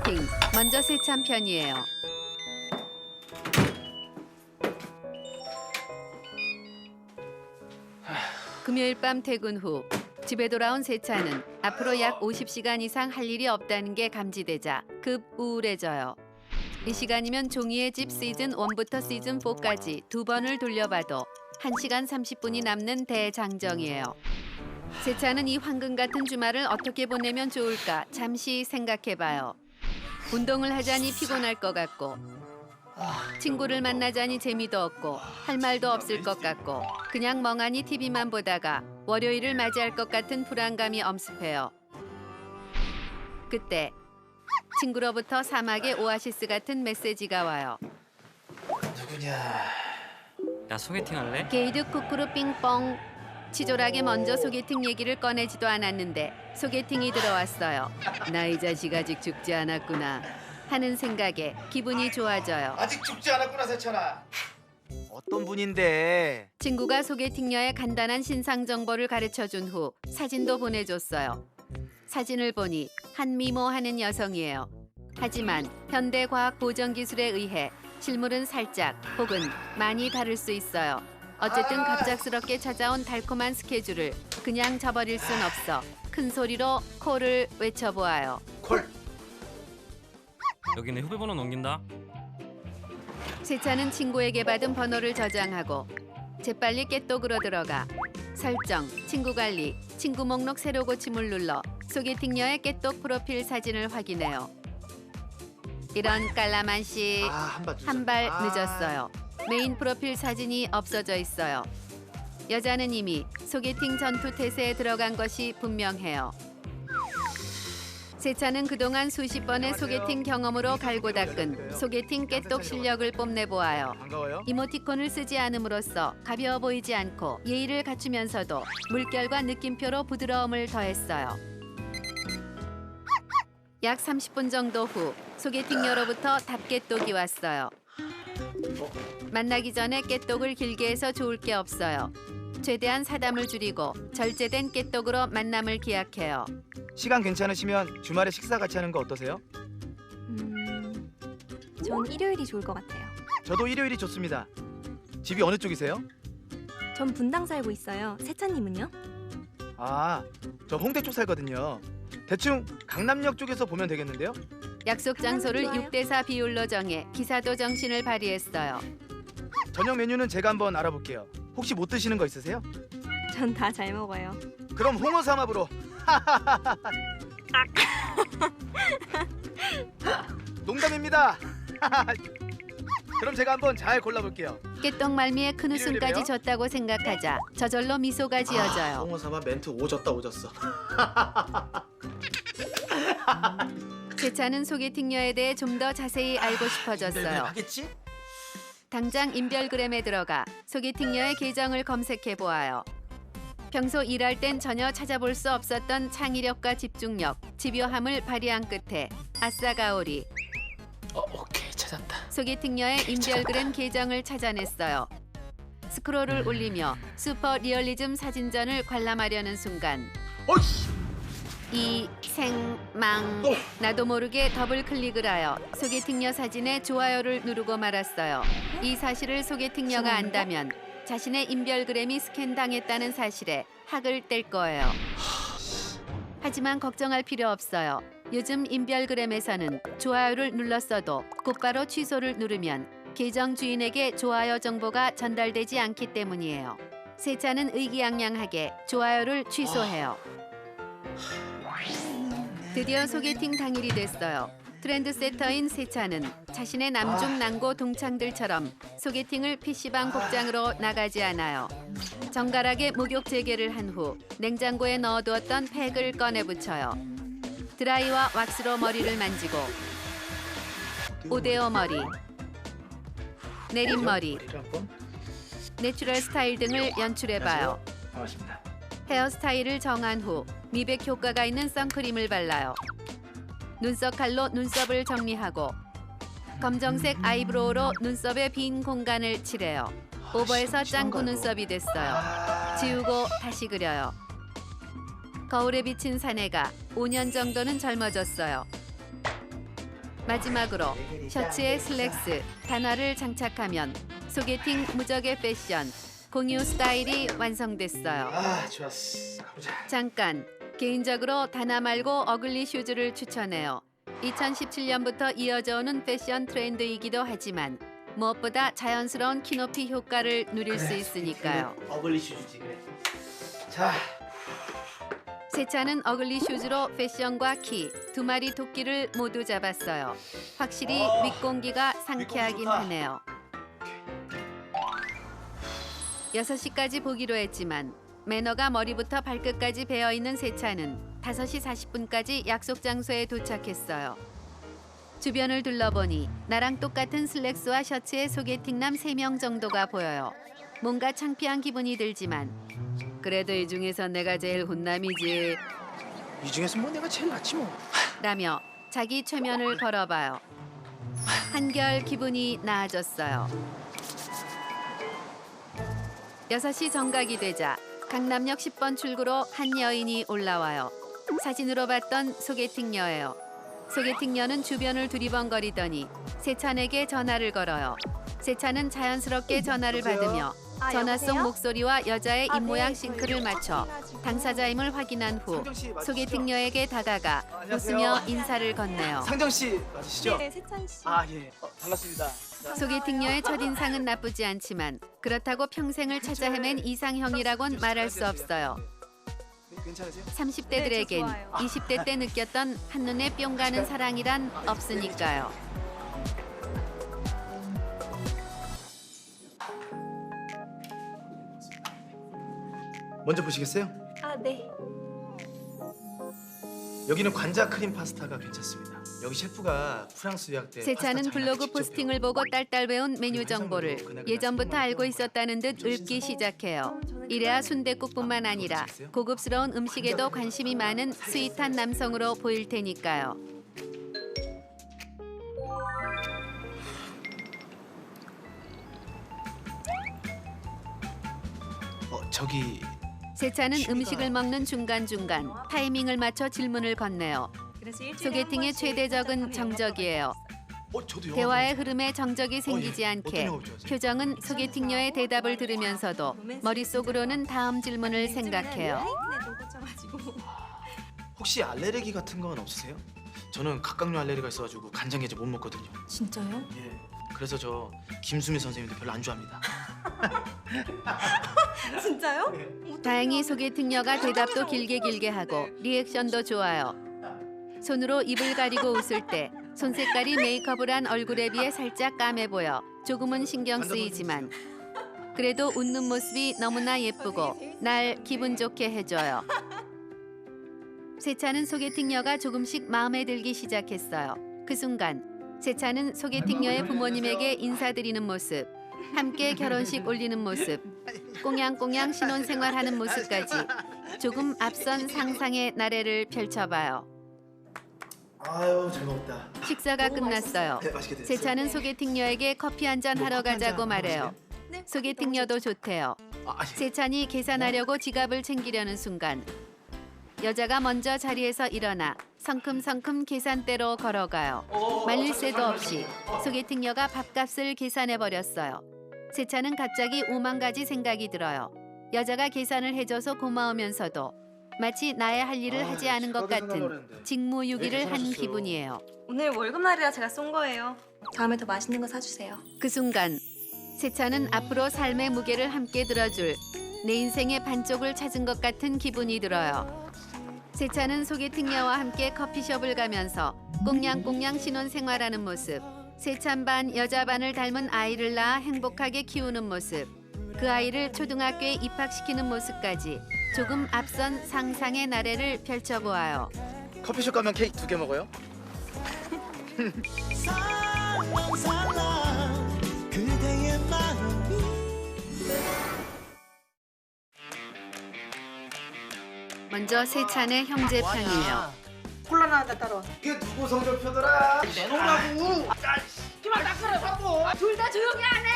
소개팅 먼저 세찬 편이에요. 금요일 밤 퇴근 후 집에 돌아온 세찬은 앞으로 약 50시간 이상 할 일이 없다는 게 감지되자 급 우울해져요. 이 시간이면 종이의 집 시즌 1부터 시즌 4까지 두 번을 돌려봐도 1시간 30분이 남는 대장정이에요. 세찬은 이 황금 같은 주말을 어떻게 보내면 좋을까 잠시 생각해봐요. 운동을 하자니 피곤할 것 같고 친구를 만나자니 재미도 없고 할 말도 없을 것 같고 그냥 멍하니 TV만 보다가 월요일을 맞이할 것 같은 불안감이 엄습해요. 그때 친구로부터 사막의 오아시스 같은 메시지가 와요. 누구냐? 야 소개팅 할래? 게이드 쿠쿠루 삥뻥. 치졸하게 먼저 소개팅 얘기를 꺼내지도 않았는데 소개팅이 들어왔어요. 나 이 자식 아직 죽지 않았구나 하는 생각에 기분이 좋아져요. 아직 죽지 않았구나 세찬아. 어떤 분인데? 친구가 소개팅녀의 간단한 신상 정보를 가르쳐준 후 사진도 보내줬어요. 사진을 보니 한미모하는 여성이에요. 하지만 현대과학 보정기술에 의해 실물은 살짝 혹은 많이 다를 수 있어요. 어쨌든 갑작스럽게 찾아온 달콤한 스케줄을 그냥 저버릴 순 없어 큰 소리로 콜을 외쳐보아요. 콜. 여기 내 후배번호 넘긴다. 세찬은 친구에게 받은 번호를 저장하고 재빨리 깨똑으로 들어가 설정, 친구 관리, 친구 목록 새로 고침을 눌러 소개팅녀의 깨똑 프로필 사진을 확인해요. 이런 깔라만 씨, 한 발 늦었어요. 메인 프로필 사진이 없어져 있어요. 여자는 이미 소개팅 전투 태세에 들어간 것이 분명해요. 세찬은 그동안 수십 번의 소개팅 경험으로 갈고 닦은 소개팅 깨똑 실력을 뽐내보아요. 반가워요. 이모티콘을 쓰지 않음으로써 가벼워 보이지 않고 예의를 갖추면서도 물결과 느낌표로 부드러움을 더했어요. 약 30분 정도 후 소개팅녀로부터 답깨똑이 왔어요. 만나기 전에 깨똑을 길게 해서 좋을 게 없어요. 최대한 사담을 줄이고 절제된 깨똑으로 만남을 기약해요. 시간 괜찮으시면 주말에 식사 같이 하는 거 어떠세요? 전 일요일이 좋을 것 같아요. 저도 일요일이 좋습니다. 집이 어느 쪽이세요? 전 분당 살고 있어요. 세찬님은요? 아, 저 홍대 쪽 살거든요. 대충 강남역 쪽에서 보면 되겠는데요? 약속 장소를 좋아요. 6대4 비율로 정해 기사도 정신을 발휘했어요. 저녁 메뉴는 제가 한번 알아볼게요. 혹시 못 드시는 거 있으세요? 전 다 잘 먹어요. 그럼 홍어 삼합으로. 농담입니다. 그럼 제가 한번 잘 골라볼게요. 깨똑 말미에 큰 웃음까지 일요일이래요? 줬다고 생각하자 저절로 미소가 지어져요. 홍어 삼합 멘트 오졌다 오졌어. 세찬은 소개팅녀에 대해 좀 더 자세히 알고 싶어졌어요. 하겠지? 당장 인별그램에 들어가 소개팅녀의 계정을 검색해 보아요. 평소 일할 땐 전혀 찾아볼 수 없었던 창의력과 집중력, 집요함을 발휘한 끝에 아싸가오리 오케이 찾았다. 소개팅녀의 인별그램 계정을 찾아냈어요. 스크롤을 올리며 슈퍼 리얼리즘 사진전을 관람하려는 순간 어이씨. 이 생망 나도 모르게 더블 클릭을 하여 소개팅녀 사진에 좋아요를 누르고 말았어요. 이 사실을 소개팅녀가 안다면 자신의 인별그램이 스캔당했다는 사실에 학을 뗄 거예요. 하지만 걱정할 필요 없어요. 요즘 인별그램에서는 좋아요를 눌렀어도 곧바로 취소를 누르면 계정 주인에게 좋아요 정보가 전달되지 않기 때문이에요. 세찬은 의기양양하게 좋아요를 취소해요. 드디어 소개팅 당일이 됐어요. 트렌드세터인 세찬은 자신의 남중남고 동창들처럼 소개팅을 PC방 복장으로 나가지 않아요. 정갈하게 목욕 재개를 한 후 냉장고에 넣어두었던 팩을 꺼내 붙여요. 드라이와 왁스로 머리를 만지고 오데오 머리, 내린머리, 내추럴 스타일 등을 연출해봐요. 반갑습니다. 헤어스타일을 정한 후 미백 효과가 있는 선크림을 발라요. 눈썹 칼로 눈썹을 정리하고 검정색 아이브로우로 눈썹의 빈 공간을 칠해요. 오버해서 짱구 눈썹이 됐어요. 지우고 다시 그려요. 거울에 비친 사내가 5년 정도는 젊어졌어요. 마지막으로 셔츠에 슬랙스, 단화를 장착하면 소개팅 무적의 패션, 공유 스타일이 완성됐어요. 아 좋았어. 가보자. 잠깐, 개인적으로 단화 말고 어글리 슈즈를 추천해요. 2017년부터 이어져 오는 패션 트렌드이기도 하지만 무엇보다 자연스러운 키높이 효과를 누릴 수 있으니까요. 그래, 어글리 슈즈지 그래. 자, 세차는 어글리 슈즈로 패션과 키, 두 마리 토끼를 모두 잡았어요. 확실히 윗공기가 상쾌하긴 윗공기 좋다. 하네요. 6시까지 보기로 했지만 매너가 머리부터 발끝까지 배어있는 세차는 5시 40분까지 약속 장소에 도착했어요. 주변을 둘러보니 나랑 똑같은 슬랙스와 셔츠의 소개팅남 3명 정도가 보여요. 뭔가 창피한 기분이 들지만 그래도 이 중에서 내가 제일 혼남이지 이 중에서 뭐 내가 제일 낫지 뭐. 라며 자기 최면을 걸어봐요. 한결 기분이 나아졌어요. 6시 정각이 되자 강남역 10번 출구로 한 여인이 올라와요. 사진으로 봤던 소개팅녀예요. 소개팅녀는 주변을 두리번거리더니 세찬에게 전화를 걸어요. 세찬은 자연스럽게 전화를 여보세요? 받으며 전화 속 여보세요? 목소리와 여자의 아, 입모양 네, 싱크를 저희 맞춰 커피가지고. 당사자임을 확인한 후 상정 씨 맞으시죠? 소개팅녀에게 다가가 안녕하세요. 웃으며 인사를 건네요. 상정 씨 맞으시죠? 네, 세찬 씨. 아 예. 반갑습니다. 소개팅녀의 첫인상은 나쁘지 않지만 그렇다고 평생을 찾아 헤맨 이상형이라곤 말할 수 없어요. 괜찮으세요? 30대들에겐 네, 저 좋아요. 20대 때 느꼈던 한눈에 뿅 가는 사랑이란 없으니까요. 먼저 보시겠어요? 아, 네. 여기는 관자 크림 파스타가 괜찮습니다. 여기 셰프가 프랑스 유학 때 세차는 파스타 블로그 장인한테 포스팅을 직접 보고 딸딸 배운 메뉴 그리고 정보를 해산물도 예전부터 그날 알고 있었다는 듯 읊기 시작해요. 이래야 순댓국뿐만 아니라 고급스러운 음식에도 관심이 많은 스윗한 남성으로 보일 테니까요. 저기 세차는 취미가- 음식을 먹는 중간중간 타이밍을 맞춰 질문을 건네요. 그래서 일주일에 소개팅의 한 번씩 최대적은 혼자 정적이에요. 저도 영화 대화의 흐름에 정적이 생기지 예. 않게 어떤 영화 좋아하세요? 표정은 소개팅녀의 대답을 들으면서도 머릿속으로는 다음 질문을 생각해요. 하이틴에 꽂혀가지고. 혹시 알레르기 같은 건 없으세요? 저는 각각류 알레르기가 있어가지고 간장게장 못 먹거든요. 진짜요? 예. 그래서 저 김수미 선생님도 별로 안 좋아합니다. 진짜요? 다행히 소개팅녀가 대답도 길게 하고 리액션도 좋아요. 손으로 입을 가리고 웃을 때 손 색깔이 메이크업을 한 얼굴에 비해 살짝 까매 보여 조금은 신경 쓰이지만 그래도 웃는 모습이 너무나 예쁘고 날 기분 좋게 해줘요. 세차는 소개팅녀가 조금씩 마음에 들기 시작했어요. 그 순간 세차는 소개팅녀의 부모님에게 인사드리는 모습, 함께 결혼식 올리는 모습, 꽁냥꽁냥 신혼생활하는 모습까지 조금 앞선 상상의 나래를 펼쳐봐요. 아유 잘 먹었다. 식사가 끝났어요. 네, 맛있게 드세요. 세차는 소개팅녀에게 커피 한 잔 하러 가자고 말해요. 네, 소개팅녀도 좋대요. 아, 세찬이 계산하려고 지갑을 챙기려는 순간 여자가 먼저 자리에서 일어나 성큼성큼 계산대로 걸어가요. 말릴 새도 없이 소개팅녀가 밥값을 계산해버렸어요. 세찬은 갑자기 오만 가지 생각이 들어요. 여자가 계산을 해줘서 고마우면서도 마치 나의 할 일을 하지 않은 것 같은 직무유기를 한 기분이에요. 오늘 월급날이라 제가 쏜 거예요. 다음에 더 맛있는 거 사주세요. 그 순간 세차는 앞으로 삶의 무게를 함께 들어줄 내 인생의 반쪽을 찾은 것 같은 기분이 들어요. 세차는 소개팅녀와 함께 커피숍을 가면서 꽁냥꽁냥 신혼생활하는 모습, 세찬 반 여자 반을 닮은 아이를 낳아 행복하게 키우는 모습, 그 아이를 초등학교에 입학시키는 모습까지 조금 앞선 상상의 나래를 펼쳐보아요. 커피숍 가면 케이크 2개 먹어요? 그대의 마음이 먼저 세찬의 형제편이에요. 콜라 하나 따라와. 이게 누구 성적표더라? 내놓으라고. 아, 그만 닦으라고. 둘 다 조용히 안 해.